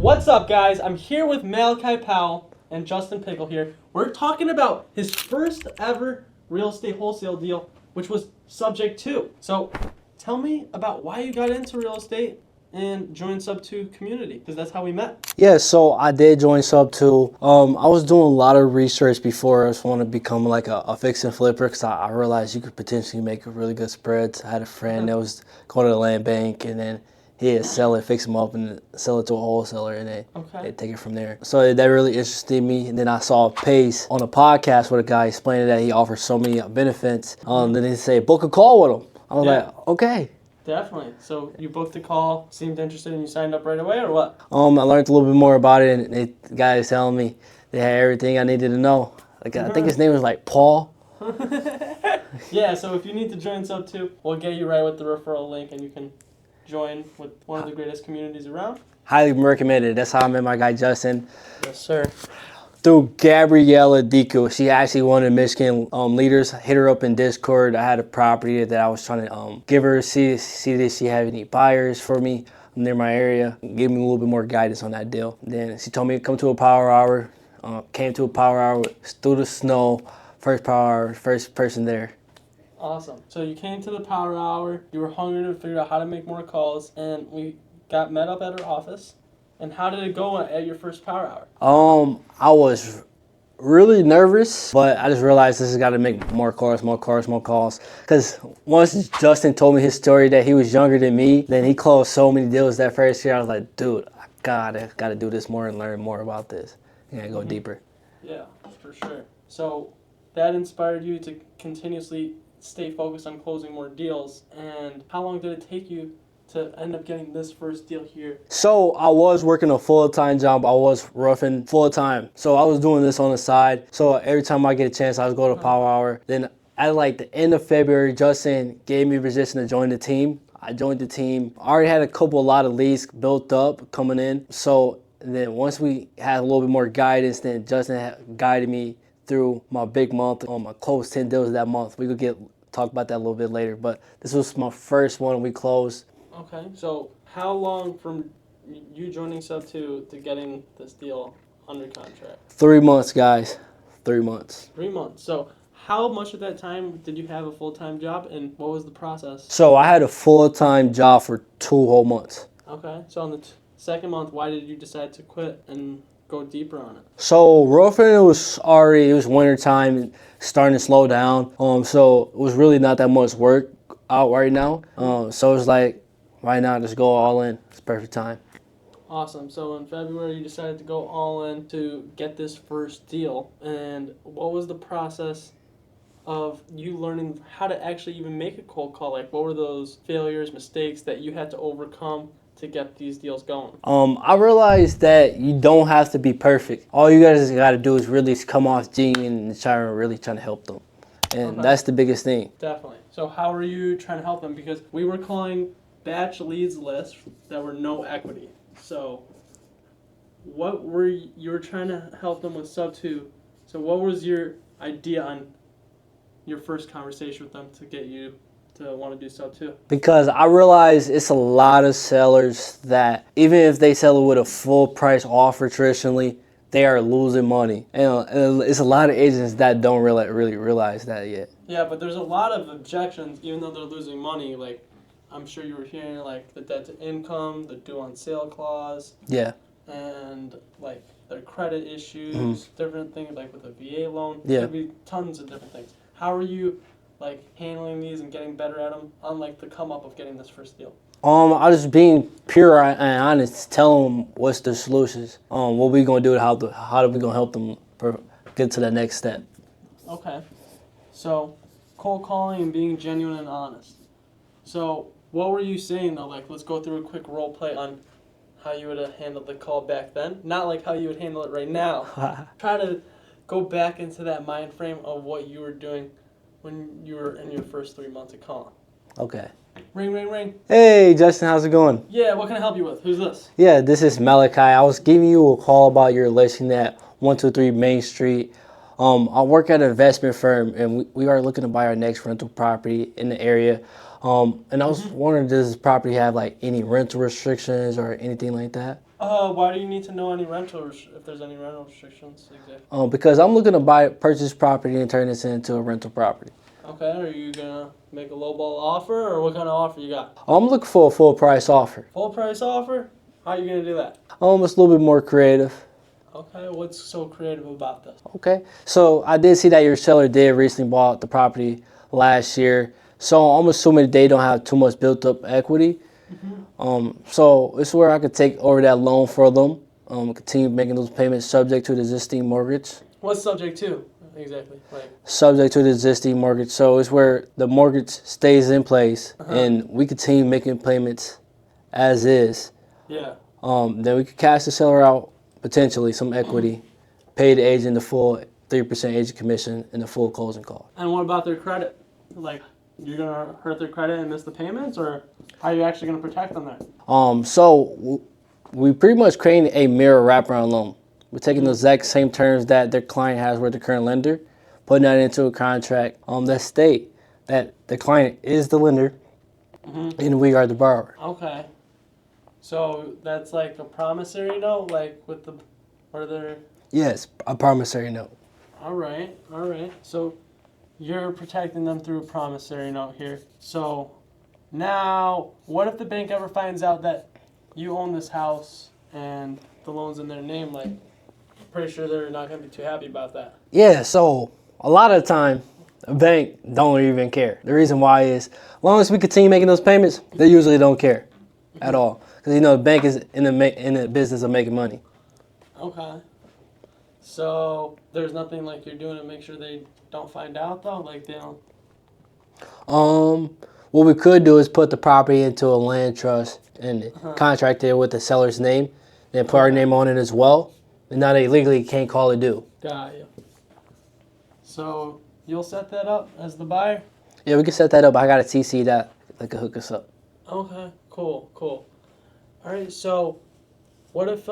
What's up, guys? I'm here with Malachi Powell and Justin Pickle here. We're talking about his first ever real estate wholesale deal, which was SubTo. So tell me about why you got into real estate and joined SubTo community, because that's how we met. Yeah, so I did join SubTo. I was doing a lot of research before I just want to become like a fix and flipper, because I realized you could potentially make a really good spreads. I had a friend that was going to the land bank, and then he'd sell it, fix them up, and sell it to a wholesaler, and they'd take it from there. So that really interested me. And then I saw Pace on a podcast with a guy explaining that he offers so many benefits. Then he said, book a call with him. I was like, okay. Definitely. So you booked a call, seemed interested, and you signed up right away, or what? I learned a little bit more about it, and the guy was telling me they had everything I needed to know. Like I think his name was like Paul. Yeah, so if you need to join SubTo, we'll get you right with the referral link, and you can join with one of the greatest communities around. Highly recommended. That's how I met my guy Justin. Yes, sir. Through Gabriella Dico. She actually one of the Michigan leaders. Hit her up in Discord. I had a property that I was trying to give her, see if she had any buyers for me near my area. Give me a little bit more guidance on that deal. Then she told me to come to a power hour. Came to a power hour through the snow. First power hour, first person there. Awesome. So you came to the power hour. You were hungry to figure out how to make more calls, and we got met up at her office. And how did it go at your first power hour? I was really nervous, but I just realized this has got to make more calls. Because once Justin told me his story that he was younger than me, then he closed so many deals that first year. I was like, dude, I gotta do this more and learn more about this. I gotta go deeper. Yeah, for sure. So that inspired you to continuously stay focused on closing more deals. And how long did it take you to end up getting this first deal here? So I was working a full-time job. I was roughing full-time. So I was doing this on the side. So every time I get a chance, I was going to power hour. Then at like the end of February, Justin gave me a position to join the team. I joined the team. I already had a lot of leads built up coming in. So then once we had a little bit more guidance, then Justin guided me through my big month. I closed 10 deals that month. We could talk about that a little bit later. But this was my first one we closed. Okay, so how long from you joining SubTo to getting this deal under contract? 3 months, guys. 3 months. 3 months. So how much of that time did you have a full-time job, and what was the process? So I had a full-time job for 2 whole months. Okay, so on the second month, why did you decide to quit and go deeper on it? So roughly it was winter time, starting to slow down. So it was really not that much work out right now. So it was like, right now, just go all in. It's perfect time. Awesome. So in February, you decided to go all in to get this first deal. And what was the process of you learning how to actually even make a cold call? Like, what were those failures, mistakes that you had to overcome to get these deals going? I realized that you don't have to be perfect. All you guys got to do is really come off genuine and trying to help them. And that's the biggest thing. Definitely. So how were you trying to help them? Because we were calling batch leads lists that were no equity. So what were you were trying to help them with SubTo? So what was your idea on your first conversation with them to get you to want to do SubTo? Because I realize it's a lot of sellers that even if they sell it with a full price offer traditionally, they are losing money. And it's a lot of agents that don't really realize that yet. Yeah, but there's a lot of objections even though they're losing money. Like, I'm sure you were hearing like the debt to income, the due on sale clause. Yeah. And like their credit issues, different things like with a VA loan. Yeah. There'd be tons of different things. How are you like handling these and getting better at them on like the come up of getting this first deal? I was being pure and honest, tell them what's the solutions. What we gonna do, how are we gonna help them get to that next step. Okay. So cold calling and being genuine and honest. So what were you saying though? Like, let's go through a quick role play on how you would have handled the call back then. Not like how you would handle it right now. Try to go back into that mind frame of what you were doing when you were in your first 3 months of calling. Okay. Ring, ring, ring. Hey, Justin, how's it going? Yeah, what can I help you with? Who's this? Yeah, this is Malachi. I was giving you a call about your listing at 123 Main Street. I work at an investment firm, and we are looking to buy our next rental property in the area. And I was wondering, does this property have like any rental restrictions or anything like that? Why do you need to know any if there's any rental restrictions? Exactly. Because I'm looking to purchase property and turn this into a rental property. Okay, are you gonna make a lowball offer, or what kind of offer you got? I'm looking for a full price offer. Full price offer? How are you gonna do that? It's a little bit more creative. Okay, what's so creative about this? Okay, so I did see that your seller did recently bought the property last year. So I'm assuming they don't have too much built up equity. So it's where I could take over that loan for them, continue making those payments subject to the existing mortgage. What's subject to? Exactly. Like Subject to the existing mortgage. So it's where the mortgage stays in place and we continue making payments as is. Yeah. Then we could cash the seller out, potentially some equity, pay the agent the full 3% agent commission and the full closing cost. And what about their credit? Like, you're gonna hurt their credit and miss the payments, or how are you actually gonna protect them there? So we pretty much creating a mirror wraparound loan. We're taking the exact same terms that their client has with the current lender, putting that into a contract that state that the client is the lender and we are the borrower. Okay. So that's like a promissory note, like with the, or they're. Yes, a promissory note. All right. So you're protecting them through a promissory note here. So now, what if the bank ever finds out that you own this house and the loan's in their name? Like, pretty sure they're not going to be too happy about that. Yeah, so a lot of the time, the bank don't even care. The reason why is, as long as we continue making those payments, they usually don't care at all. Because, the bank is in the business of making money. Okay. So there's nothing like you're doing to make sure they don't find out, though? Like, they don't. What we could do is put the property into a land trust and contract it with the seller's name, then put our name on it as well. And now they legally can't call it due. Got you. So you'll set that up as the buyer? Yeah, we can set that up. I got a TC that could hook us up. Okay, cool. All right, so what if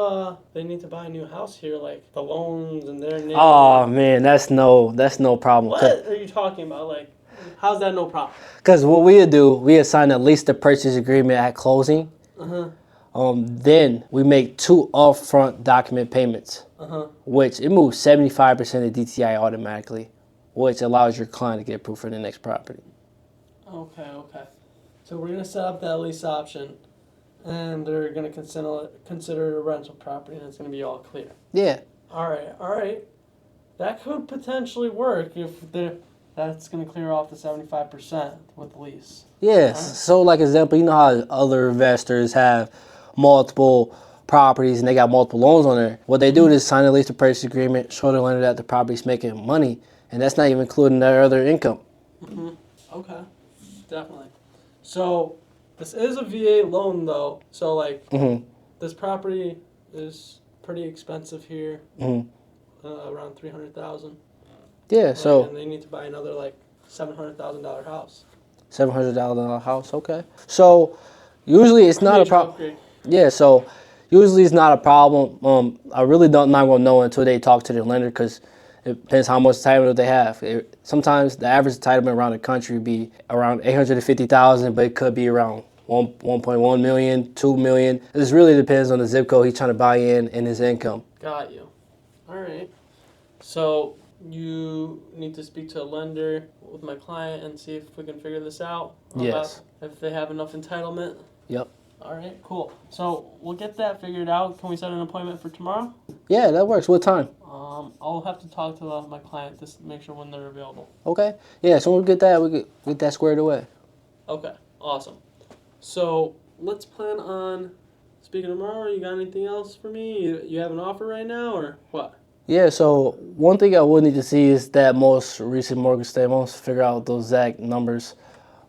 they need to buy a new house here, like the loans and their name? Oh man, that's no problem. What are you talking about? Like, how's that no problem? Because what we would do, we assign at least the purchase agreement at closing. Then we make 2 upfront document payments, which it moves 75% of DTI automatically, which allows your client to get approved for the next property. Okay. So we're gonna set up that lease option, and they're gonna consider it a rental property, and it's gonna be all clear. Yeah. All right. That could potentially work if that's gonna clear off the 75% with the lease. Yes. So, like example, you know how other investors have multiple properties and they got multiple loans on there. What they do is sign a lease to purchase agreement, show the lender that the property's making money, and that's not even including their other income. Okay, definitely. So this is a VA loan, though. So like, this property is pretty expensive here, around $300,000. Yeah. So. And they need to buy another like $700,000 house. $700,000 house. Okay. So usually it's not a problem. Yeah. So usually it's not a problem. I really not gonna know until they talk to their lender because it depends how much entitlement they have. Sometimes the average entitlement around the country would be around $850,000, but it could be around 1.1 million, 2 million. It just really depends on the zip code he's trying to buy in and his income. Got you. All right. So you need to speak to a lender with my client and see if we can figure this out. Yes. If they have enough entitlement. Yep. All right, cool. So we'll get that figured out. Can we set an appointment for tomorrow? Yeah, that works. What time? I'll have to talk to my client to make sure when they're available. Okay. Yeah, so when we get that squared away. Okay, awesome. So let's plan on speaking tomorrow. You got anything else for me? You have an offer right now, or what? Yeah, so one thing I would need to see is that most recent mortgage statement. I want to figure out those exact numbers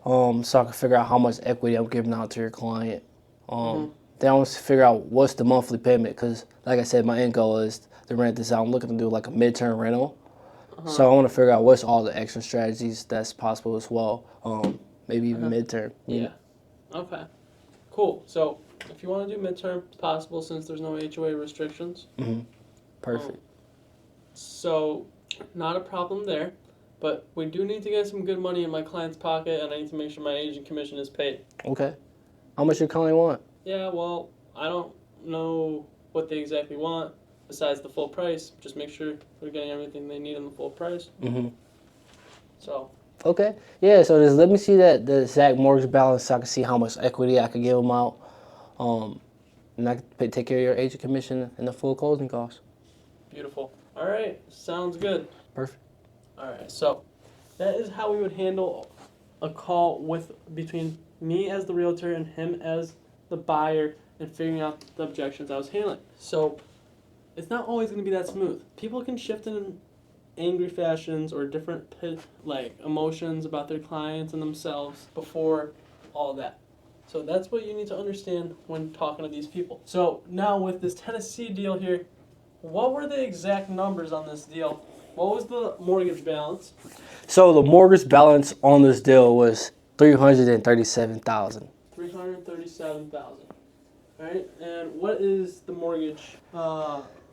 so I can figure out how much equity I'm giving out to your client. Then I want to figure out what's the monthly payment because, like I said, my end goal is to rent this out. I'm looking to do like a midterm rental. So I want to figure out what's all the extra strategies that's possible as well. Maybe even midterm. Yeah. Okay. Cool. So if you want to do midterm, it's possible since there's no HOA restrictions. Perfect. So not a problem there, but we do need to get some good money in my client's pocket, and I need to make sure my agent commission is paid. Okay. How much your client want? Yeah, well, I don't know what they exactly want besides the full price. Just make sure they're getting everything they need in the full price. Mm-hmm. So. Okay. Yeah. So just let me see that the exact mortgage balance so I can see how much equity I could give them out. And I can take care of your agent commission and the full closing costs. Beautiful. All right. Sounds good. Perfect. All right. So that is how we would handle a call between me as the realtor and him as the buyer and figuring out the objections I was handling. So it's not always going to be that smooth. People can shift in angry fashions or different emotions about their clients and themselves before all that. So that's what you need to understand when talking to these people. So now with this Tennessee deal here, what were the exact numbers on this deal? What was the mortgage balance? So the mortgage balance on this deal was $337,000. $337,000. All right, and what is the mortgage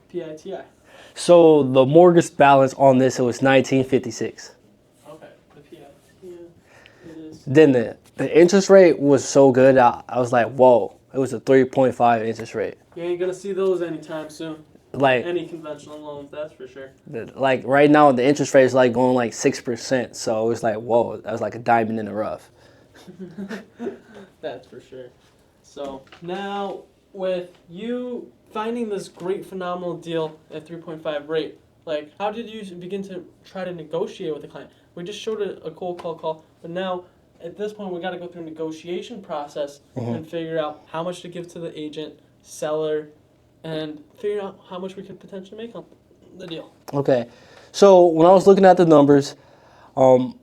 PITI? So the mortgage balance on this it was $1,956. Okay, the PITI it is. Then the interest rate was so good. I was like, whoa! It was a 3.5 interest rate. You ain't gonna see those anytime soon. Like Any conventional loans, that's for sure. like right now the interest rate is like going like 6%. So it was like, whoa! That was like a diamond in the rough. That's for sure. So now with you finding this great phenomenal deal at 3.5 rate, like how did you begin to try to negotiate with the client? We just showed a cold call, but now at this point we got to go through a negotiation process and figure out how much to give to the agent, seller, and figure out how much we could potentially make on the deal. Okay, so when I was looking at the numbers, I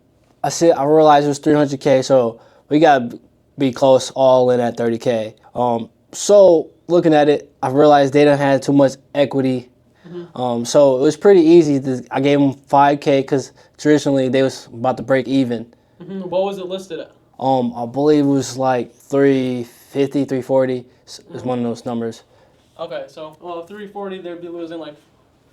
realized it was 300K, so we gotta be close all in at 30K. So looking at it, I realized they didn't have too much equity. So it was pretty easy. I gave them 5K because traditionally they was about to break even. What was it listed at? I believe it was like 350, 340 is one of those numbers. Okay, so 340 they'd be losing like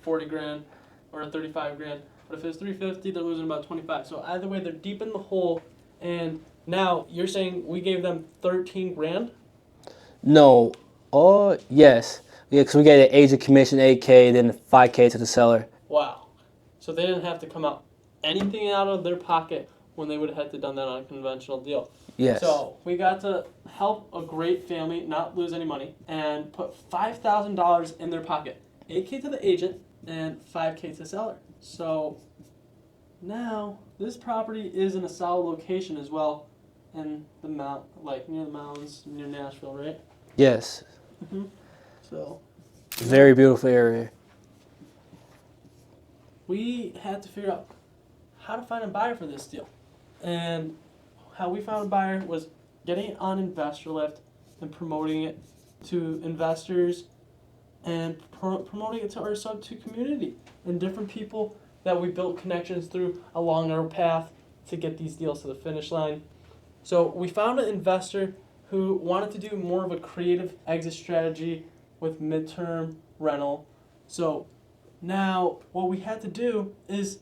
40 grand or 35 grand. But if it's 350, they're losing about 25. So either way, they're deep in the hole. And now you're saying we gave them 13 grand? No. Oh, yes. Yeah, because we gave the agent commission 8K, then 5K to the seller. Wow. So they didn't have to come out anything out of their pocket when they would have had to done that on a conventional deal. Yes. So we got to help a great family not lose any money and put $5,000 in their pocket. 8K to the agent and 5K to the seller. So now this property is in a solid location as well in the near the mountains, near Nashville, right? Yes. So Very beautiful area. we had to figure out how to find a buyer for this deal. And how we found a buyer was getting it on Investor Lift and promoting it to investors and promoting it to our SubTo community and different people that we built connections through along our path to get these deals to the finish line. So we found an investor who wanted to do more of a creative exit strategy with midterm rental. So now what we had to do is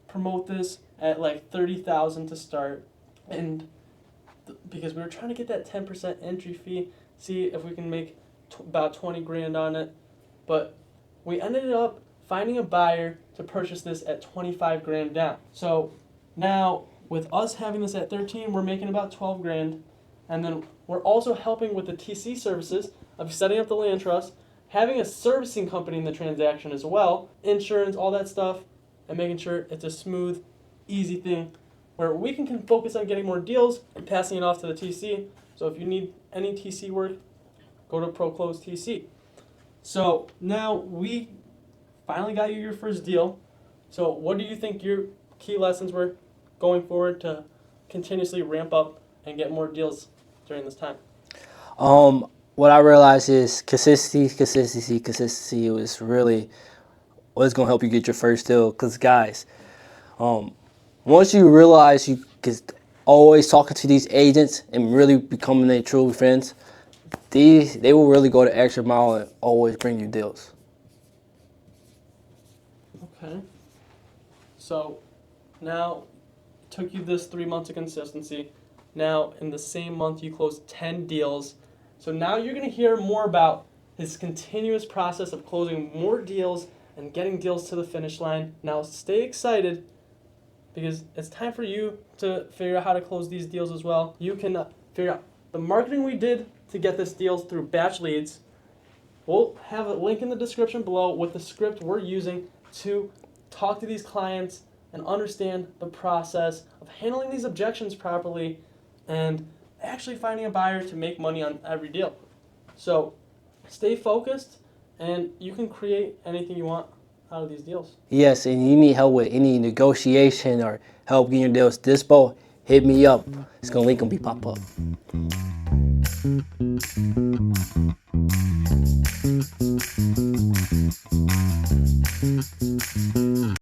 promote this at like $30,000 to start, and because we were trying to get that 10% entry fee, see if we can make about 20 grand on it, but we ended up finding a buyer to purchase this at 25 grand down. So now with us having this at 13, we're making about 12 grand, and then we're also helping with the TC services of setting up the land trust, having a servicing company in the transaction as well, insurance, all that stuff, and making sure it's a smooth, easy thing where we can focus on getting more deals and passing it off to the TC. So if you need any TC work, go to ProClose TC. So now we finally got you your first deal. So what do you think your key lessons were going forward to continuously ramp up and get more deals during this time? What I realized is consistency was really what's going to help you get your first deal. Because, guys, once you realize you can always talking to these agents and really becoming their true friends, they will really go the extra mile and always bring you deals. Okay. So now it took you this 3 months of consistency. Now in the same month you closed 10 deals. So now you're going to hear more about his continuous process of closing more deals and getting deals to the finish line. Now stay excited because it's time for you to figure out how to close these deals as well. You can figure out the marketing we did to get this deals through batch leads. We'll have a link in the description below with the script we're using to talk to these clients and understand the process of handling these objections properly and actually finding a buyer to make money on every deal. So stay focused and you can create anything you want out of these deals. Yes, and you need help with any negotiation or help getting your deals dispo, hit me up. It's gonna link gonna be pop up.